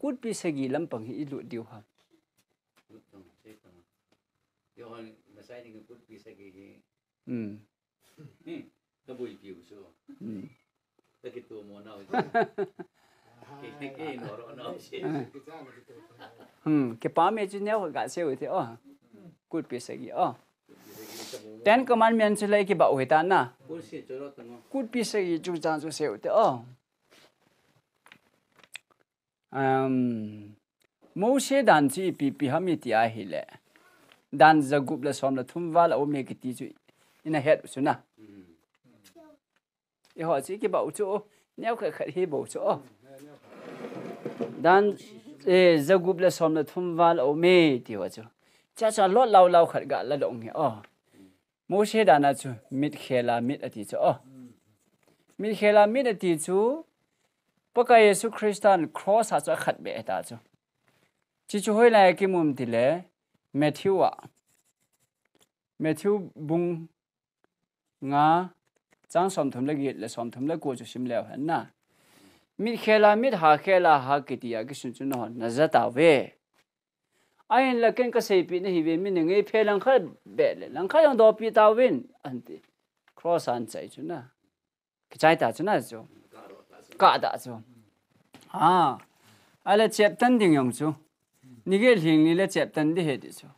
cút pi segi lampang hi ilu diu ha cái pa me chu neo ga se thế cút pi segi Ten Commandments lai ki ba oi ta na cút pi segi chu chan chu se thế Moshe dan chi pi hami ti a hi le dan zagup la som la thum wal o me ki ti chu in a head su na e ho chi ki ba chu neo kha kha hi bo chu dan zagup la som la thum wal o me ti wa chu cha lot lau khat ga la dong he Moshe dan na chu mit khela mit ati chu mit khela mit ati chu Paka Yesu Christian cross has a khat be ta chu chu hoi la ki mum ti le Matthew bung nga chang som thum la gi le som thum la ko chu sim le han na mit khela ha ki ti ya ki sun chu no na za ta ve ai la ken ka sei pi ne hi ve min nge phe lang kha be le lang kha yong do pi ta win an ti cross an chai chu na ki chai ta chu na chu cả đã chứ ai là chép tân tiếng dùng chứ nige hình ni là chép tân đi hết chứ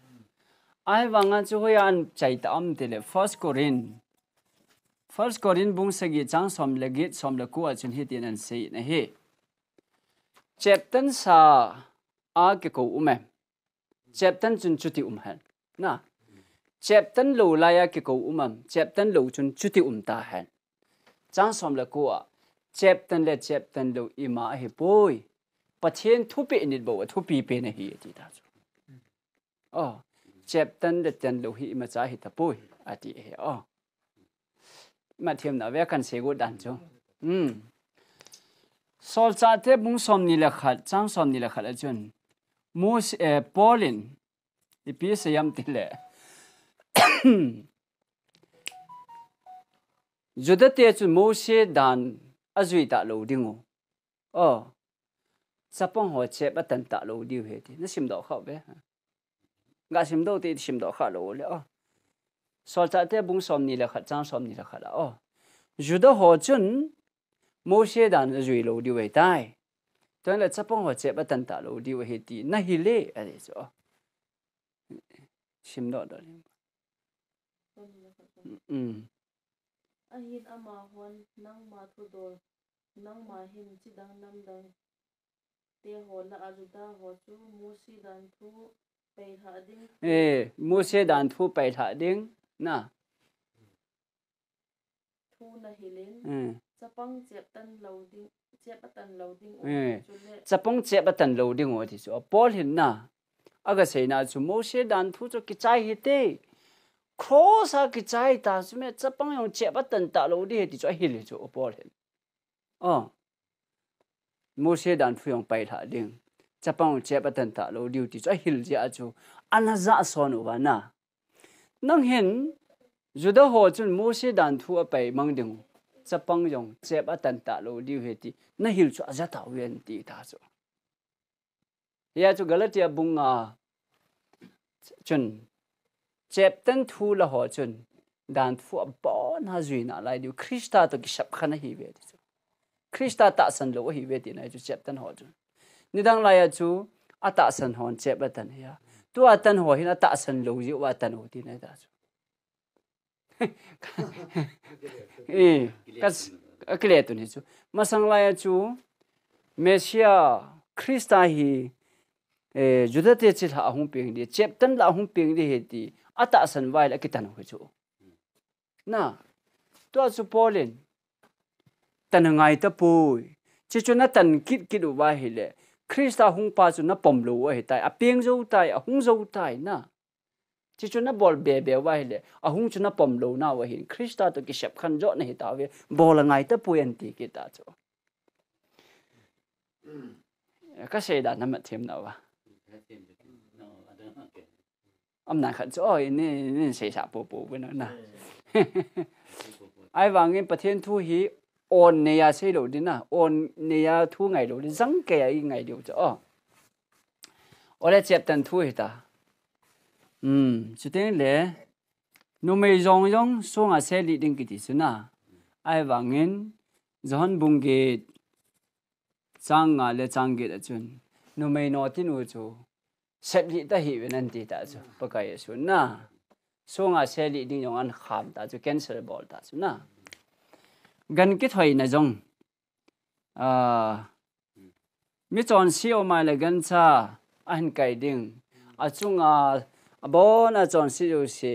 ai vang anh chú hơi ăn chạy tạm thì là First Corin bung sagi chang som legit som la ku achun hi tin an sei na he chép tân sa a ke ko chép tân chun chuti han na chép tân lo la ya ke ko chép tân lo chun chuti ta han chang som la ku chép tân lo ima he boy Pathen thu pe nit bo thu pi pe na hi ti ta chu chép tân lo hi ma cha hi ta boy ati he mà thêm nào về căn sẽ có đàn chứ sol cha te bung som ni la khat chang som ni la khat a chun mos Paulin the piece yam ti le juda te chu Moshe dan azui ta lo dingo sapong ho che ba tan ta lo diu he ti na sim do khaw be ga sim do te sim do kha lo le sol cha te bung som ni la khat chang som ni la khat juda ho chun Moshe dan azui lo diu he tai ton la sapong ho che ba tan ta lo diu he ti na hi le a le so sim do do ahin ama hon nang ma thu dol nang ma hin chi dang nam dang te ho la ajuda ho chu Moshe dan thu pai tha ding Moshe dan thu pai tha ding na thu na hilen chapang chep tan lo ding chapang chep tan lo ding o ti so Paul hin na aga sei na chu Moshe dan thu chu ki chai hi te cross a ki chai ta chu me chapang yong chep tan ta lo di ti chu hi le chu Paul hin Moshe dan thu yong pai tha ding chapang chep tan ta lo di ti chu hil ji a chu anaza son wa na nang hin juda ho chun Moshe dan thu a pai mang ding chapang yong chep tan ta lo di he ti na hil chu aja ta wen ti ta chu ya chu Galatia bunga chun chep tan thu la ho chun dan thu bon ha zui na lai du Krista to ki sap khana hi ve chu Krista ta san lo hi ve ti na chu chep tan ho chu ni dang lai ya chu ata san hon chep tan ya tu atan ho hin ata san lo ji wa tan ho ti na ta chu kas akle tu ni chu masang lai ya chu Mesia Krista hi juda te chi la hung ping di chep tan la hung ping di he ti ata san vai la kitan ho chu na to chu Paulin tan ngai ta pui chi chu na tan kit wa hi le Krista hung pa chu na pom lo he tai a ping zo tai a hung zo tai na chi chu na bol be wa hi le a hung chu na pom lo na wa hi Krista to ki shep khan jo na hi ta we bol ngai ta pui an ti ki ta chu ka sei da na ma them na wa âm nãy khẩn chỗ nên xảy ra bộ bộ với nó na ai vàng em Pathen thu hi on neya sei lo din na on neya thu ngai lo din zang ke ai ngai điều cho ole chep tan thu hi ta chu ten le no me jong jong so nga se li ding ki ti su na ai wangin zon bung ge chang nga le chang ge da chun no me no tin u chu set li ta hi wen an ti ta chu pa ka ye su na so nga se li ding yong an kham ta chu cancel bol ta chu na gan ki thoi na jong mi chon si o mai le gan cha an kai ding a chunga bon a chon si u si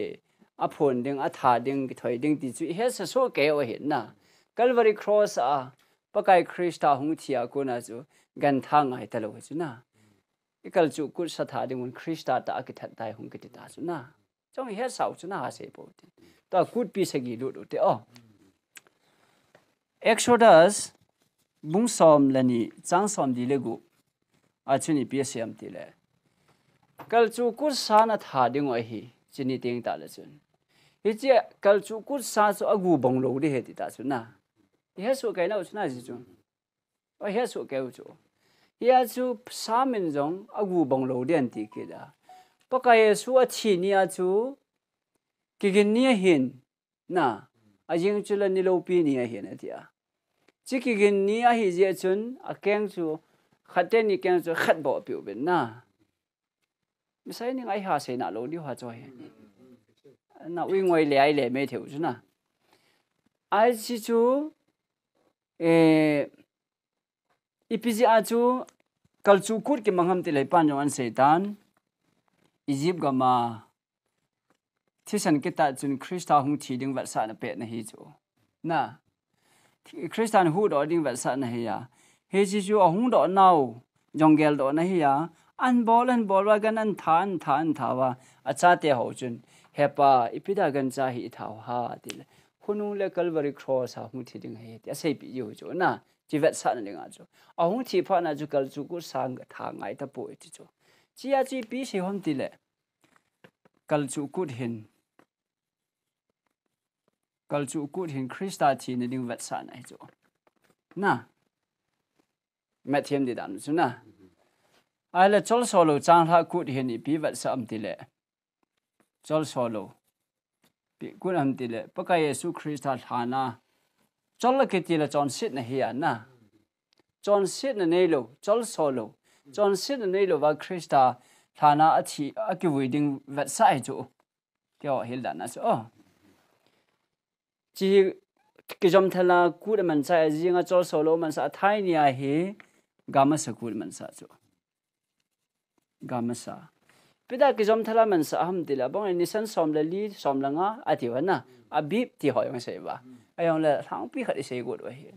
a phun ding a tha ding ki thoi ding ti chu he sa so ke o hin na Calvary cross a pakai Krista hung thia ko na chu gan tha ngai ta lo chu na ikal chu ku sa tha ding un Krista ta ki that dai hung ki ta chu na chong he sau chu na ha se po ta kut pi se gi lu lu te Exodus bung som lani chang som di le gu a chuni pi sem ti le kal chu ku sa na tha ding o hi chini ting ta le chun hi che kal chu ku sa chu agu bong lo de he ti ta chu na he su kai na chu na ji chu o he su ke u chu ya chu sa min jong agu bong lo de an ti ke da pa ka ye su a chi ni a chu ki gin ni hin na a jing chu la ni lo pi ni a hin a ti a chi ki gin ni a hi je chun a keng chu khat ni keng chu khat bo pi ben na misai ni ai ha se na lo di ha cho he na ui ngoi le ai le me thiu chu na ai chi chu ipiji a chu kal chu kut ki mangham ti le pan jong an setan Egypt ga ma thisan ki ta chun Krista hung thi ding wat sa na pe na hi chu na Christian hu do ding wat sa na hi ya he chi chu a hung do nau jonggel do na hi ya an bol wa gan an than wa a cha te ho chun hepa ipida gan cha hi thau ha ti le khunu le Calvary cross ha hung thi ding he ti a sei pi yu chu na chi wat sa na ding a chu a hung thi pha na chu kal chu ku sang ga tha ngai ta po ti chu chi a chi pi se hom ti le kal chu kut hin Krista thi na ding wat sa na chu na Matthew di dan chu na ai le chol solo chang tha kut hin i pi wat sa am ti le chol solo pi kun am ti le pa ka Yesu Krista thana chol la ke ti la chon sit na hi na chon sit na nei lo chol solo chon sit na nei lo wa Krista thana a thi a ki wi ding wat sa ai chu kyo hil dan na so chi ki jom thala kut man sa jinga chol solo man sa thai ni a hi gamasa kut man sa chu gamasa pida ki jom thala man sa ham dila bong ni san som la li som la nga a ti wa na a bip ti ho yong se ba ayong la thang pi khat se go do hi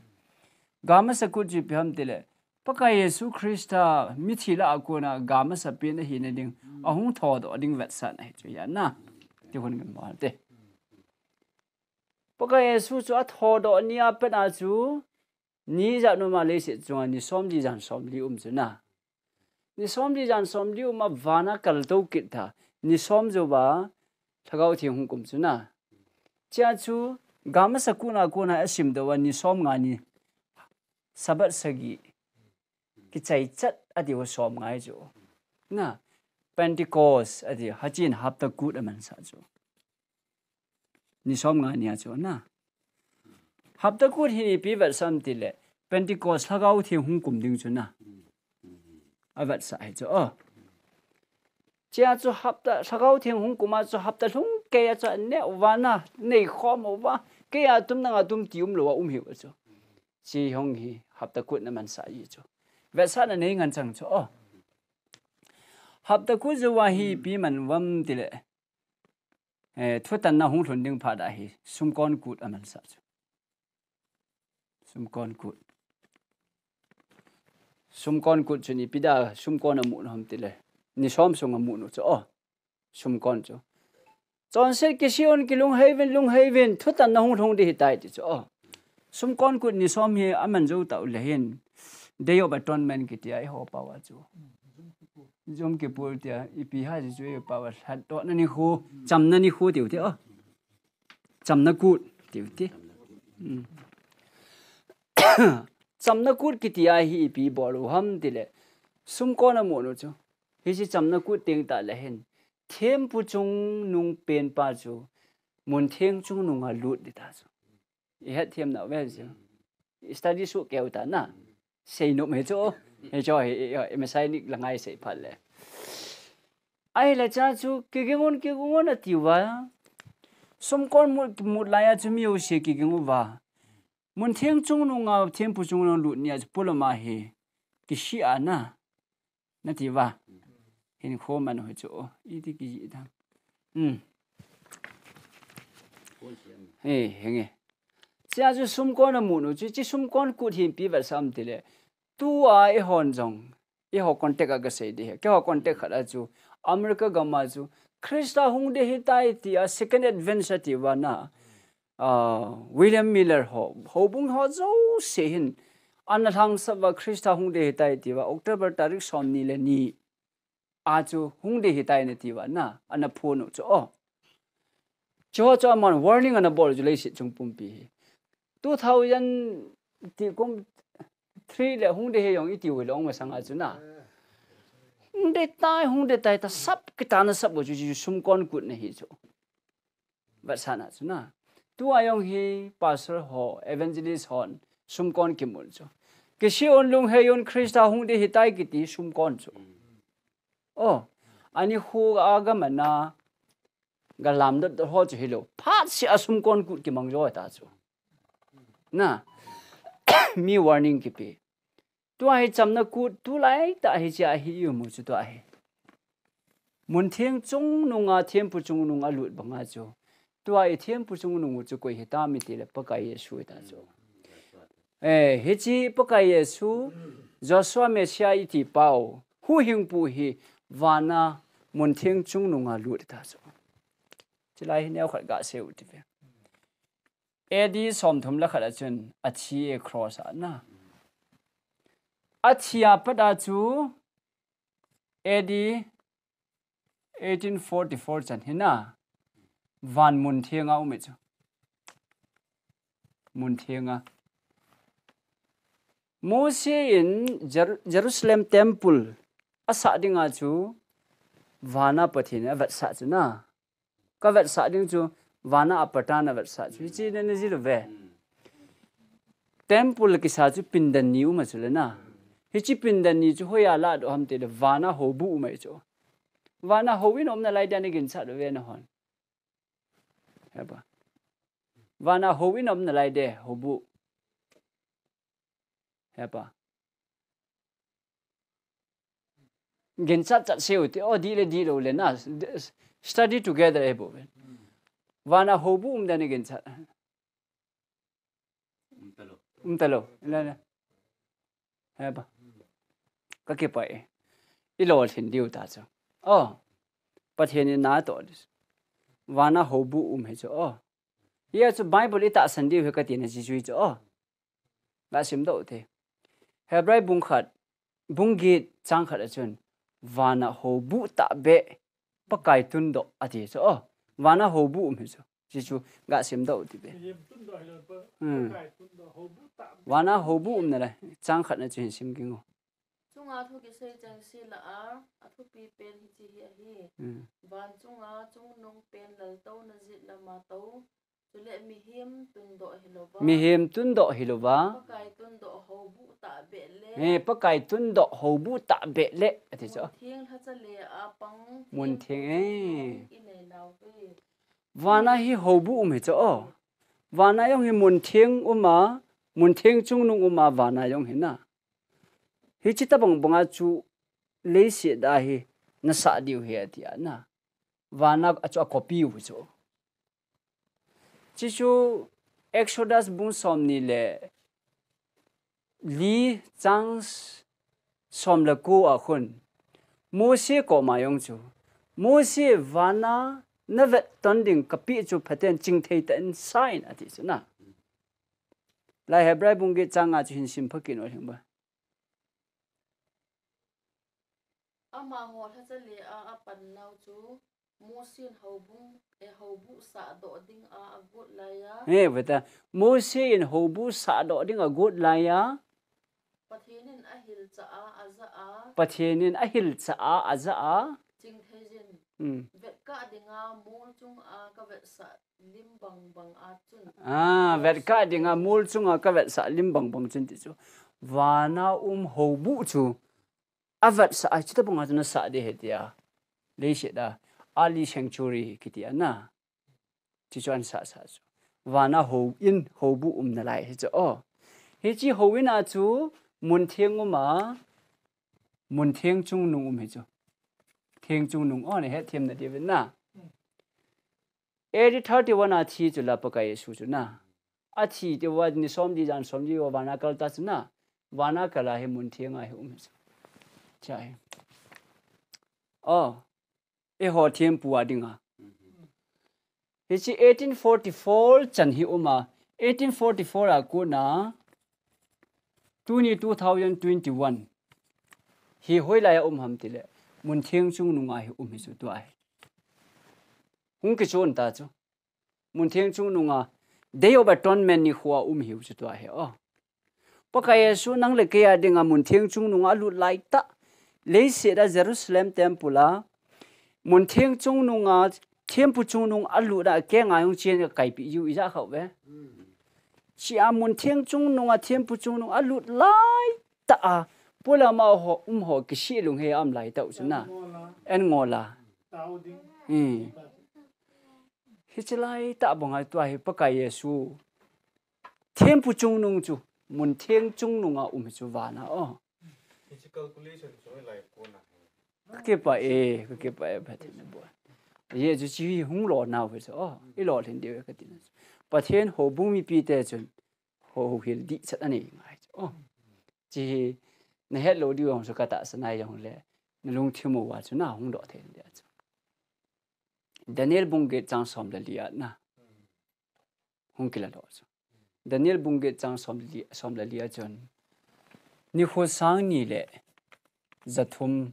gamasa kut ji pi ham dile paka Yesu Krista mi thi la ko na gamasa pe na hi na ding a hung tho do ding wat sa na chu ya na ti hun ngam ba te paka Yesu chu a tho do ni a pe na chu ni ja no ma le se chu ni som ji jan som li chu na ni som ji jan som li ma vana kal to kit tha ni som jo ba thagau thi hung kum chu na cha chu gamasa ku na asim do wa ni som nga ni sabat sagi ki chai chat adi wa som ngai chu na Pentecost adi hachin hapta kut aman sa chu ni som nga ni chu na hapta kut hi pi wat sam ti le Pentecost thagau thi hung kum ding chu na Avetsah ai chu chia chu hapta thagau thi hung kuma chu hapta lung ke ya chu ne wa na nei khom wa ke ya tum na nga tum tium lo wa hi chu chi hong hi hapta kut na man sa yi chu Avetsah na nei ngan chang chu hapta kut zu wa hi pi man wam ti le thutan na hung thun ding pha da hi sumkon kut aman sa chu sumkon kut chuni pida sumkon amu ham ti le ni som song amu no chu sumkon chu chon se ki sion ki lung heaven thutan na hung thong di tai ti chu sumkon kut ni som hi aman zo ta le hin day of atonement ki ti ai ho pa wa chu jom ke pur tia ipi ha ji chu pa wa hat to na ni khu cham na ni khu ti ti cham na kut ti chamna kut kitia hi pi boru ham tile sum ko na mo no chu hi si chamna kut ting ta la hen them pu chung nung pen pa chu mun theng chung nung a lut di ta chu I het them na wel chu study su keu ta na sei no me chu he cho he me sai ni la ngai sei phal le ai la cha chu ke ngon a ti wa sum kon mu la ya chu mi o se ki ngu wa mun theng chung nung a them pu chung nung lut ni a pula ma he ki shi a na ti wa hin kho man ho chu I ti ki da henge cha chu sum kon a mu no chi sum kon ku hin pi va sam ti le tu a e hon jong e ho contact ga sei de ke ho contact khara chu America gamma chu Krista hung de hi tai ti a second adventure ti wa na William Miller ho bung ho zo se hin an thang sa wa Krista hung de hi tai ti wa October tarik som ni le ni a chu hung de hi tai ne ti wa na an phone no chu cho man warning an bol ju le si chung pum pi 2000 ti kom 3 le hung de he yong I ti wi long ma sang a chu na hung de tai ta sab ki ta na sab ju sum kon kut ne hi chu ba sa na chu na tu ayong hi pastor ho evangelist hon sum kon ki mul chu ke si on lung he yon Krista hung de hi tai ki ti sum kon chu ani hu aga mana ga lam dot ho chu hilo phat si asum kon kut ki mang jo ta chu na mi warning ki pe tu ai chamna kut tu lai ta hi cha hi yu mu chu to ai mun theng chung nunga them pu chung nunga lut banga chu tu ai them pu chung nungu chu ko hi ta mi ti le pa kai yesu ta chu he chi pa kai yesu Joshua Mesia I ti pau hu hing pu hi wana mun theng chung nunga lut ta chu chilai hi ne khat ga se u ti pe edi som thum la khala chun achi e cross na achia pada chu edi 1844 chan hina van mun thenga ume chu mun thenga Mose in Jerusalem temple asa dinga chu vana Pathen Avetsah chu na ka Avetsah ding chu vana apatan Avetsah chu chi ne ji ve temple ki sa chu pindan ni uma chu le na hichi pindan ni chu hoya la do ham te de vana hobu mai chu vana howin om na lai dan gin sa do ve na hon ha ba vana howin om na lai de hobu ha ba gin sa chat se uti di le na study together ebo vana hobu dan gin sa talo la ha ba ka ke pa I lo thin diu ta chu Pathen na to vana hobu he chu ye chu Bible I ta san diu he ka ti na ji chui chu ba sim do the Hebrai bung khat bung git chang khat chun vana hobu ta be pa kai tun do ati chu vana hobu he chu ji chu ga sim do ti be vana hobu na la chang khat na chin sim king Chunga thu ki sei chang si la athu pi pen hi chi hi van chunga chung nong pen lal to na zit la ma to chule mi him tun do hilova pakai tun do hobu ta be le pakai tun do hobu ta be le ati cho thing tha cha le a pang mun thing I nei naw pe vana hi hobu me cho vana yong hi mun thing chung nung uma vana yong hi na hi chi ta bang banga chu le se da hi na sa diu he ati na vana acho copy hu cho chi chu Exodus bung som ni le li chang som la ko a khun Mose ko ma yong chu Mose vana na vet tonding kapi chu Pathen ching thei ta in sign ati chu na la Hebrai bung ge chang a chu hin sim phakin o hing ba ama ho tha cha le a pan naw chu Musin haubu sa do ding a agut laya. Vậy ta Musin haubu sa do ding agut laya. Pathenin ahil cha a aza a. Pathenin ahil cha a aza a. Ching thejin. Vet ka dinga mul chung a ka vet sa lim bang bang a chun. Vet ka dinga mul chung a ka vet sa lim bang bang chun ti chu. Vana haubu chu. Avetsah kita pun ada nasa deh dia, leisha dah ali sanctuary kita na, cicuan sa. Wana haubu nalai hejo oh, heji hauin acu muntiang chung nung hejo, tiang chung nung oh ne het tiam na dia na. 31 ati tu lah pakai susu na, ati dia wad ni somdi jan somdi wana kal tas na, wana kalah he muntiang ai hejo. Chai. Oh, ho thiam puwa dinga. Hichi 1844 chan hi uma 1844 aku na 2021 hi hoi la ya ham tile mun thiang chung nunga hi hi su tu ai. Hung ke chon ta chu. Mun thiang chung nunga day of atonement ni huwa hi su tu ai oh. Pakai su nang le ke ya dinga mun thiang chung nunga lu lai ta. Lấy xe ra Jerusalem temple la, muốn thiêng chung nung thiêng pu chung nung alu đã kẻ ngài ông chiên cái bị yêu ra khẩu bé, chỉ muốn thiêng chung nung thiêng pu chung nung alu lại ta, bữa là mà họ họ cái xe lùng hay am lại tàu chứ na, anh ngồi là, khi chỉ lại ta bằng ai tuổi bắt cái Giêsu, thiêng pu chung nung chu, muốn thiêng chung nung chu vào na oh. Cái bài Pathen bộ, giờ chú chỉ hung lò nào vậy sao? Cái lò thì điều cái tiếng. Pathen hồ bung mi pi te chun, hồ hiểu đi sát anh ấy. Chỉ này hết lò điều ông số cái ta sẽ này giống lẽ, nó lung thiêu mù vào chun nào hung lò thế đấy. Daniel bung get trang som là liat na, hung kia lò chun. Daniel bung get trang som là liat chun. Ni hồ sang ni lệ, giật thum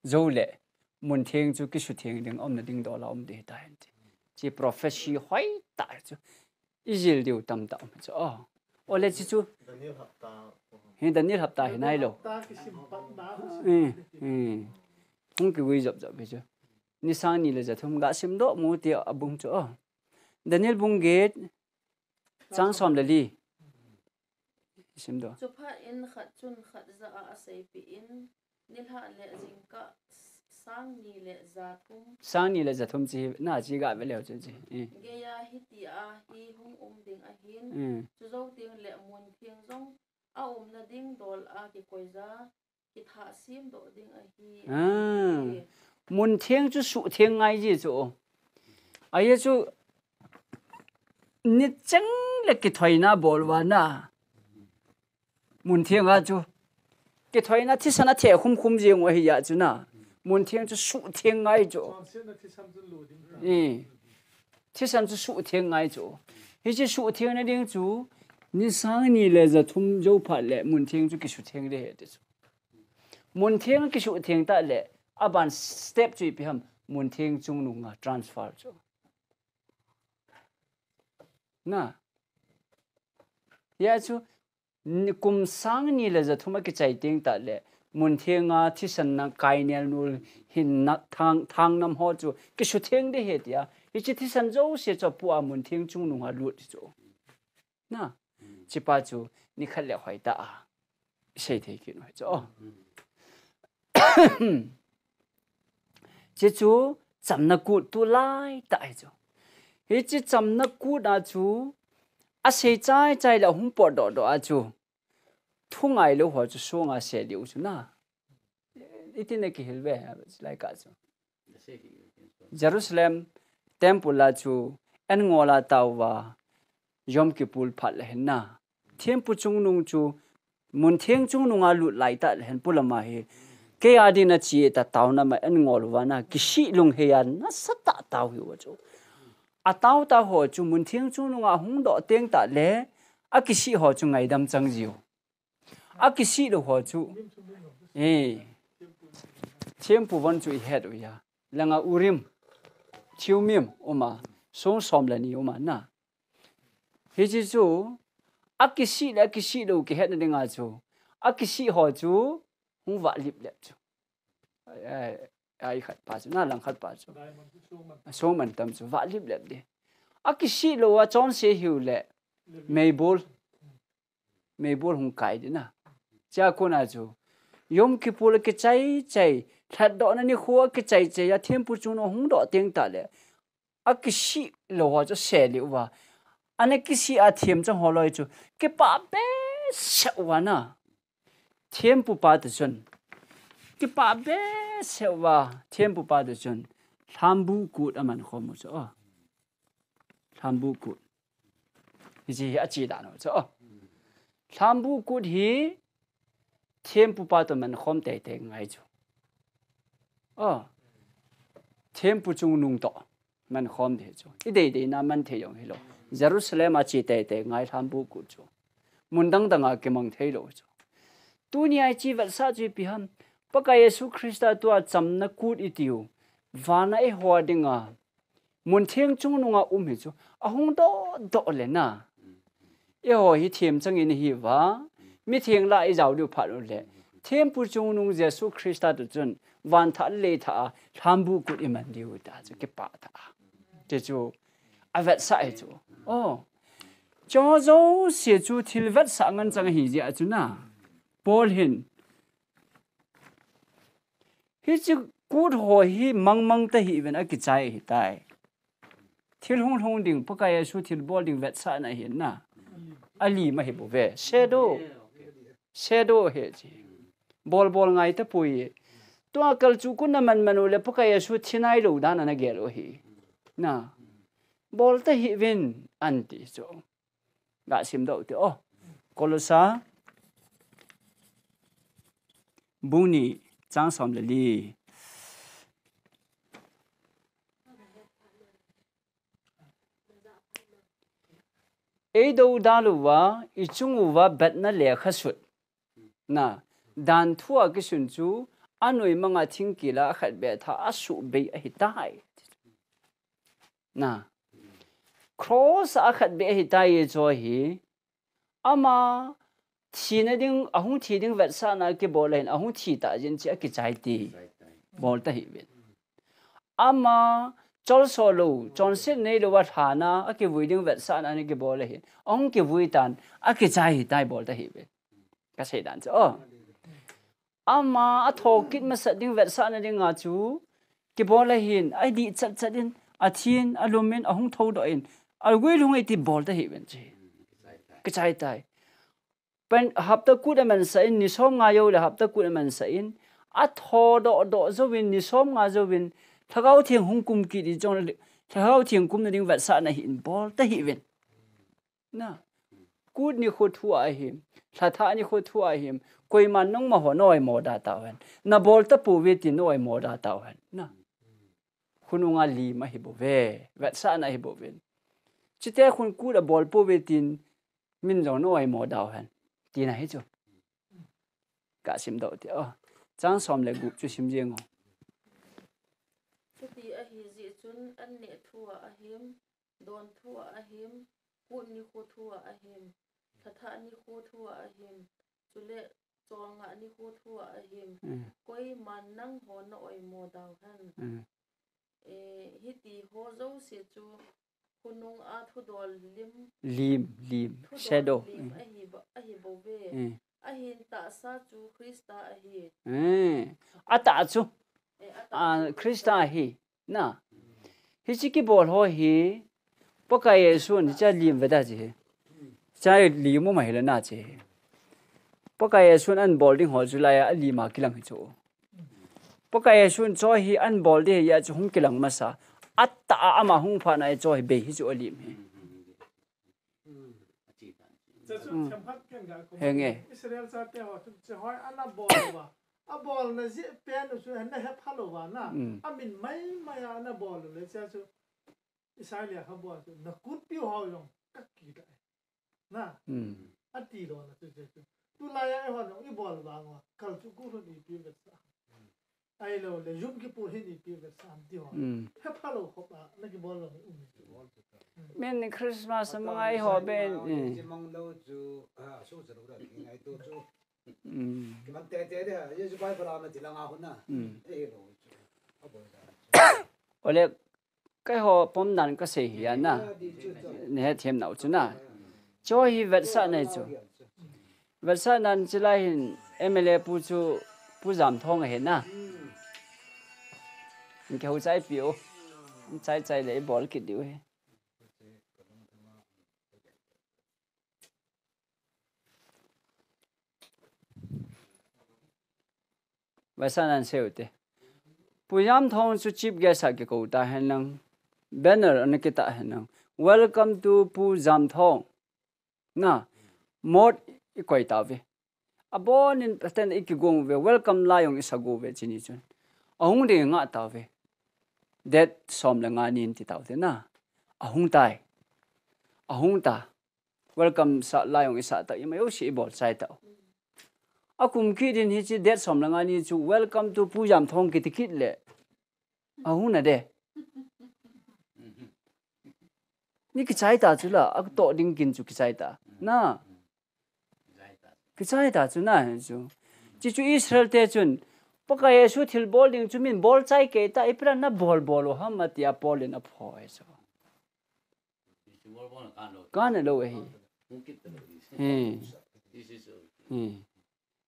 dâu lệ, muốn thiêng chú cái sự thiêng đừng ông là đừng đó là ông để đại chỉ prophecy hoài đại chú, Israel điều tâm đạo mà chú ô lệ chú hiện Daniel hợp ta hiện nay rồi, không cái quy dập bây giờ, ni sang ni là giật thum gã sim đó mua tiệt abung chú Daniel bung gate, trang som là li. Sim đó. Chụp in khat chun khat za a sei pi in nilha le jingka sang ni le za thum chi na chi ga ve leo chi ge ya hi ti a hi hung ding a hin chu zo ting le mun thiang zong a na ding dol a ki koi za ki tha sim do ding a hi mun thiang chu su thiang ngai ji chu ai chu ni chang le ki thoi na bol wa na muốn thiêng à chú, cái thoi na thì sao na thiêng khum riêng ngoài hiện chú na, muốn thiêng chú sụ thiêng ngay chú, thì sao chú sụ thiêng ngay chú, cái chú sụ thiêng này điên chú, ni sang ni lệ giờ thum dâu phát lệ muốn thiêng chú cái sụ thiêng đấy hết chú, muốn thiêng cái sụ thiêng ta lệ, aban step chú bị ham muốn thiêng chung nung transfer chú, na, ya chú kum sang ni le za thuma ki chai ting ta le mun thianga thi san na kai nel nul hin na thang nam ho chu ki su theng de he tia i chi thi san zo se cho pu a mun thiang chung nu ha lut chu na chi pa chu ni khal le hoi ta a sei thei ki no cho chi chu cham na ku tu lai ta ai chu hi chi cham na ku da chu a sei chai la hung po do a chu thung ai lo ho chu so nga se liu chu na itine ki hilbe like a chu Jerusalem temple la chu en ngola tawwa yom kipul phat le na thiam pu chung nung chu mun thiang chung nunga lu lai ta hen pulama he ke adi na chi ta taw na ma en ngol wa na ki shi lung he yan na sata taw hi wa chu a taw ta ho chu mun thiang chung nunga hung do teng ta le a ki shi ho chu ngai dam chang jiu a ki shi do ho chu thiam pu wan chu he do ya langa urim chiếu miêm mà sống xóm là nhiều mà na thế chứ chú cái sĩ đâu cái hết là ngã chú cái sĩ họ chú không vạ lip lẹp chú ai khát ba chú na lang khát ba chú sống mình tâm chú vạ lip lẹp đi cái sĩ đâu chọn sẽ hiểu lệ mày bol không cái đi na cha cô na chú yom kippur cái cháy thật đó nên khua cái cháy ya thiên phụ chú nó không đó tiếng ta lệ cái sĩ lâu cho xe liệu và anh ấy cái sĩ thiêm trong họ nói chú cái bà bé sợ quá na thiên phụ ba được chân cái bà bé sợ quá thiên phụ ba được chân tham bu cút mà không một chỗ tham bu cút cái gì Akichaidan nó chỗ tham bu cút hi thiên phụ ba được mình không tệ ngay chú thiên phụ chung nung to mình không thể chú cái đấy na mình thấy giống hiểu Jerusalem chỉ tệ ngay tham bu cút chú muốn đăng đăng cái mang thấy rồi chú tu ni ai chi vật sa chi pi ham paka Yesu Christa tua cham na kut itiu vana e ho dinga mun theng chung nunga hi chu ahung do le na e ho hi thiam chang in hi wa mi theng la e jaw du phat le thiam pu chung nung Yesu Christa tu chun van tha le tha thambu kut iman diu ta chu ke pa tha te chu Avetsah e chu cho zo se chu thil vat sa ngan chang hi ja chu na Paul hin hi chu cút hồi hi mang ta hi ven Akichai hi tai thil hong ding paka Yesu thil bol ding Avetsah na hin na ali ma hi bo ve shadow he chi bol ngai ta pui to akal chu kun na man le paka Yesu thinai lo dan na ge lo hi na bol ta hi ven anti so ga sim do te Kolosa Buni Chang Som le li do daluwa ichunguwa batna le khasut na dan thua ki sun chu anoi manga thingkila khat be tha asu be a hitai na cross a khat be hitai cho hi ama thina ding ahung thi ding Avetsah na ke bolen ahung thi ta jin chi Akichai ti bol ta hi ven ama chol solo chon sit nei lo wa thana ake vui ding Avetsah na ke bol hi ahung ke vui tan Akichai hi tai bol ta hi ven ka sei dan cho ama a thokit ma sa ding Avetsah na ding nga chu ke bol hin ai di chat din a thin a lumen ahung tho do in a gui lung ai ti bol ta hi ven chi Akichai tai pen hapta kut man sa in ni som nga yo le hapta kut man sa in a tho do zo win ni som nga zo win thagau thiang hung kum ki di jong thagau thiang kum na ding Avetsah na hin bol ta hi win na kut ni kho thu a him tha ni kho thu a him koi man nong ma ho noi mo da ta wen na bol ta pu we ti noi mo da ta wen na khununga li ma hi bo ve Avetsah na hi bo win chite khun kut a bol pu we tin min zo noi mo da wen ti na hi chu ka sim do ti chang som le gu chu sim jeng chuti a hi ji chun an ne thua a him don thua a him pu ni kho thua a him thatha ni kho thua a him chule chonga ni kho thua a him koi man nang ho na oi mo daw han hi ti ho zo se chu kunung a thu dol lim shadow a hi bo ve a hin ta sa chu Krista a hi a ta chu Krista hi na hi chi ki bol ho hi paka Yesu ni cha lim ve da ji cha lim mo mai la na che paka Yesu an bol ding ho chu la ya li ma kilang chu paka Yesu cho hi an bol de ya chu hung kilang ma sa atta ama hung pha na cho hi be hi chu lim hi henge Israel sa te ho che hoi ana bol wa a bol na je pen su na he phalo wa na a min mai ana bol le cha su Israel ha bol na kut pi ho yong kak ki da na a ti do na tu la ya ho no i bol wa ngo kal chu ku ro di pi ve sa ai lo le zum ki pur hin pi ve sam ti ho he phalo khop na ki bol lo men Christmas mga ai ho ben mang lo chu so chu ra ngai to chu man te te de ye ju bai para na ti la nga hu na e lo ole cái họ bom đạn cái gì vậy na nè thêm nào chứ na cho hi vật sản này chứ vật sản này chỉ là em lại bu giảm thong hết na mình kêu trái biểu trái lấy bỏ cái điều ấy vật sản này sao thế bu giảm thong chú chip cái sao cái câu ta hay năng banner anh kita hay năng welcome to bu giảm thong na một quay tao về abon in Pathen ikigong về welcome la yong isago về chini chun ahung de nga tao về that som la nga nin ti tao thế na ahung ta welcome sa la yong isa ta imayo si bol sai tao akum ki din hi chi that som la nga ni chu welcome to pu jam thong ki tikit le ahung na de ni ki chai ta chu la ak to ding kin chu ki chai ta na cái trái ta chú na chú chỉ chú Israel thế chun bác cái số thil ball đinh chú mình ball trái cái ta ít ra na ball ham mà tia ball lên áp hỏi sao cái này đâu vậy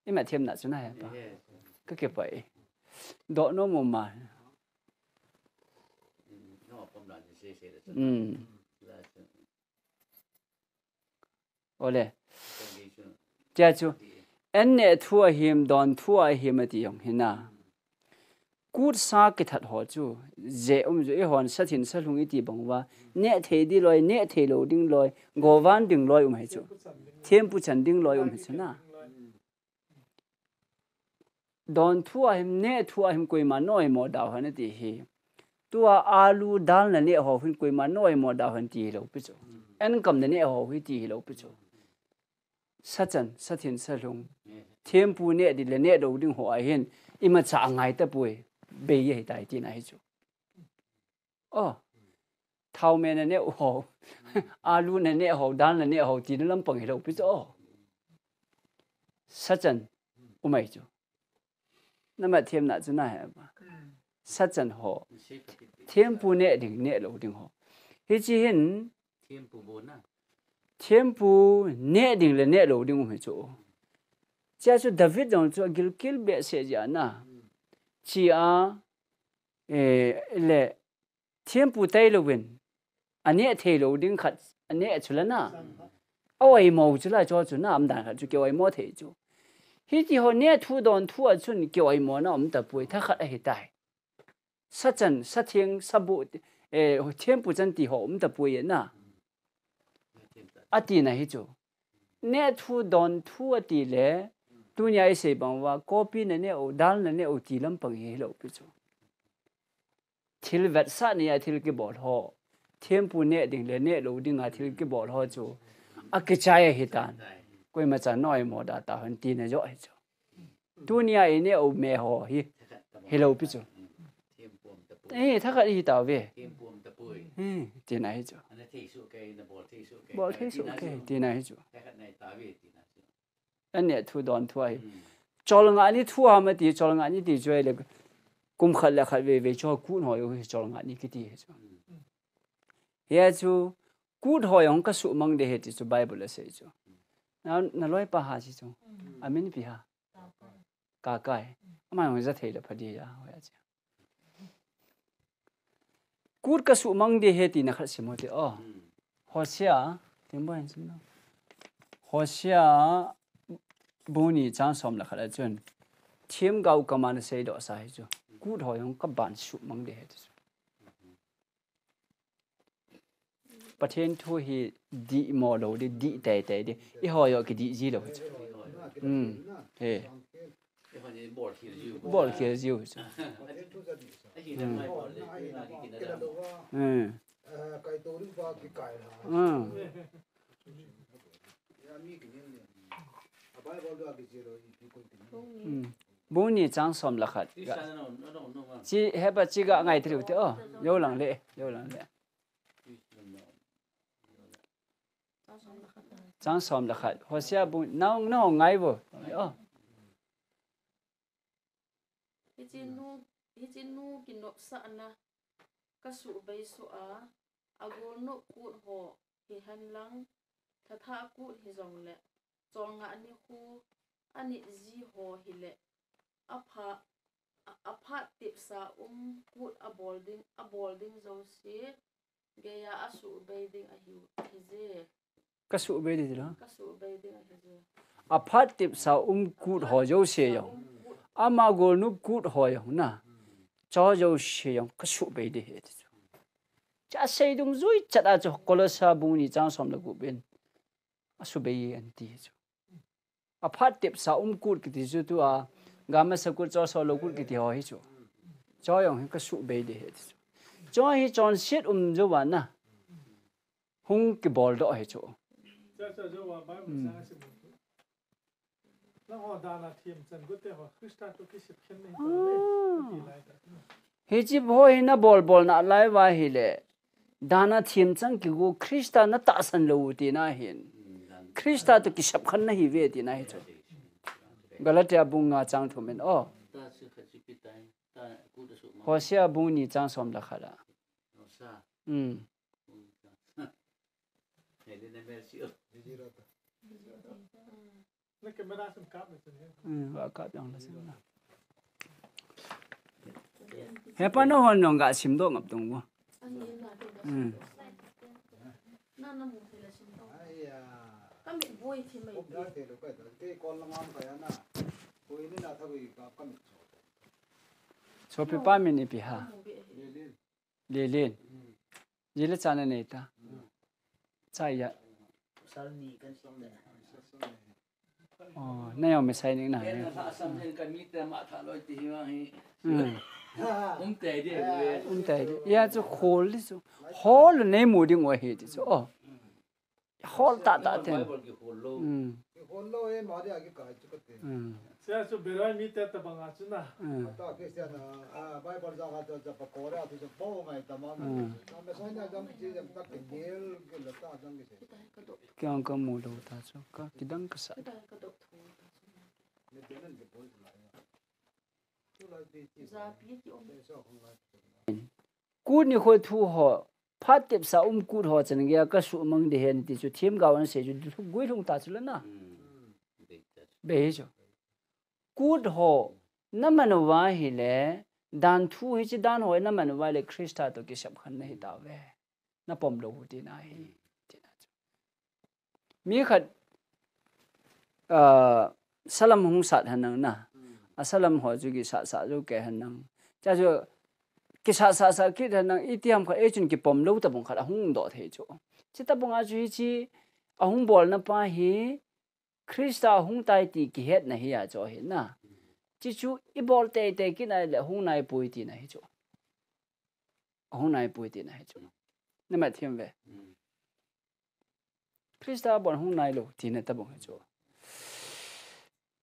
em mà thêm nãy chú na hả cái vậy độ nó mà ole cha chu en ne thua him don thua him ati yong hina kut sa ki that ho chu je ju e hon sa thin sa lung iti bangwa ne thei di loi ne thei lo ding loi gowan ding loi hai chu them pu chan ding loi hai chu na don thua him ne thua him koi ma noi mo da han ti hi tua alu dal na ne ho hin koi ma noi mo da han ti lo pi chu en kam ne ho hi ti lo pi chu sachan sathin salung thempu ne di le ne do ding ho a hin ima cha ngai ta pui be ye tai ti na hi chu thau me ne ho alu ne ho dan ne ho ti lam pang hi lo pi chu sachan umai chu nama them na chu na ha ba sachan ho thempu ne ding ne lo ding ho hi chi hin thempu bon na thempu ne ding le ne lo ding me chu cha chu David dong chu gilkil be se ja na chi a le thempu tai lo win ane thei lo ding khat ane chula na awai mo chu la cho chu na am dan kha chu ke wai mo thei chu hi ti ho ne thu don thu a chun ke wai mo na am ta pui tha khat a hi tai sa chan sa thieng sa bu thempu chan ti ho am ta pui na ati na hi chu ne thu don thu ati le dunya se bang wa copy na ne o dal na ne o ti lam pang hi lo pi chu thil vet sa ne ya thil ke bol ho thempu ne ding le ne lo ding a thil ke bol ho chu Akichaidan koi ma cha noi mo da ta han ti na jo hi chu dunya ne o me ho hi lo pi chu tha ka hi ta ve ti na hi chu bỏ thế số cái thì này chứ anh này thu đòn thu ai cho là anh thu mà thì cho là anh thì chơi là cũng khát là khát về cho cút hỏi cho là anh cái gì chứ hiện chứ cút hỏi ông cái số mang để hết chứ Bible là sao chứ nó nói pa ha chứ amen pi ha cả cái mà ông rất thấy là phải đi ra hỏi chứ cút cái số mang để hết thì nó khát xem thì Hosea tiếng Anh xem nào Hosea buni trang som là khá là chuyện thiêm gạo cầm ăn xây đỏ sai chứ cút hỏi ông các bạn sụp mang để hết Pathen thu hi đi mò đầu đi đi tè tè đi ít hỏi ở cái đi gì đâu chứ thế bol kia diu chứ cái tổ liên quan cái cái là mi cái này à bài bao giờ cái gì rồi thì cũng bún ni trang som là khát chỉ hết bà chỉ cả ngày thì được thế yêu lăng lệ trang som là khát hoa xe bún nó ngay vô hijinu kinop sa na kasu bay so agol no kut ho hi han lang thatha kut hi zong le chong ani khu ani ji ho hi le apha tip sa kut a bolding jouse geya asu bay ding a hi je kasu bay đi đó kasu bay ding a hi je aphat tip sa kut ho jouse yo ama gol nu kut ho yo na cho jouse yo kasu bay đi hết cha sei dung zui chata cho kolosa buni chang som la gu ben asu bay an ti cho aphat tip sa kut ki ti zu tu gama sa kut cho so lo kut ki ti ho hi cho yo kasu bay đi hết cho hi chon shit zo wa na hung ki bol do he cho he ji boy na bol na lai wa hi le dana thim chang ki go krista na ta san lo ti na hin krista to ki sap khan na hi ve ti na hi cho galatia bunga chang thu men hosia bung ni chang som la khala he pa no hon nong ga sim do ngap tung bo kami boy thi mai so pe pa min pi ha le len ye le chana nei ta chai ya nay ông mới say những này tệ ya cho khổ đi chứ khổ là nên mua đi ngoài hết chứ khổ tạ thêm Saya tu berai mita tabang acuna. Kaya ang mua đâu ta cho cái đăng cái sao cút như khôi thu họ phát tiếp sao cút họ chẳng nghe cái số măng để hiện thì chú thêm gạo anh sẽ chú quấy thùng ta chú lên na bể cho cút họ nằm ăn vài hi lệ đàn thu hi chỉ đàn họ nằm ăn vài lệ Christa tôi cái sắp khăn này tao về nó bom đầu thì này mi khát salam hung sát hành năng na salam họ chú cái sát chú cái hành năng cha chú cái sát cái hành năng ít tiêm khát chun cái bom đầu tập bông khát hung đỏ thế chú chỉ tập bông chú chỉ hung bol na pa hi Christa hung tai ti ki het na hi cho hi na chi chu I bol te ki nai le hung nai pui ti na hi cho hung nai pui ti na hi cho na ma thiam ve Christa bol hung nai lo ti na ta bong hi cho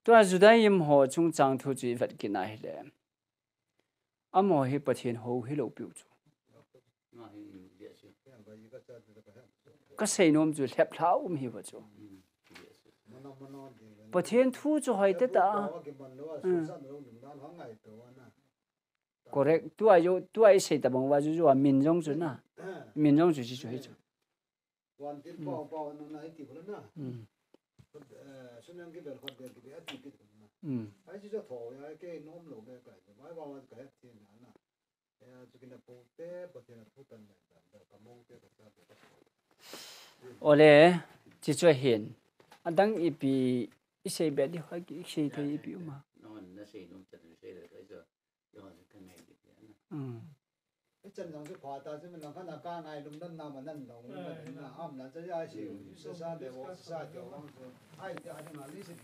to Judaism ho chung chang thu chi vat ki na hi le amo hi Pathen ho hi lo piu chu ka sei nom chu lep thau hi wa chu Pathen thu cho hỏi thế ta correct tu ai sei ta bang wa ju wa min jong chu na min jong chu chi chu hi chu ole chi cho hiền anh đang ipi isei be di ha ki isei thei ipi ma chân lòng cái phá ta chứ mình làm khăn là ca ngày đúng năm mà năm đồng là âm là cho ai chịu sa để vô sa tiểu long ai thì ai mà lý sự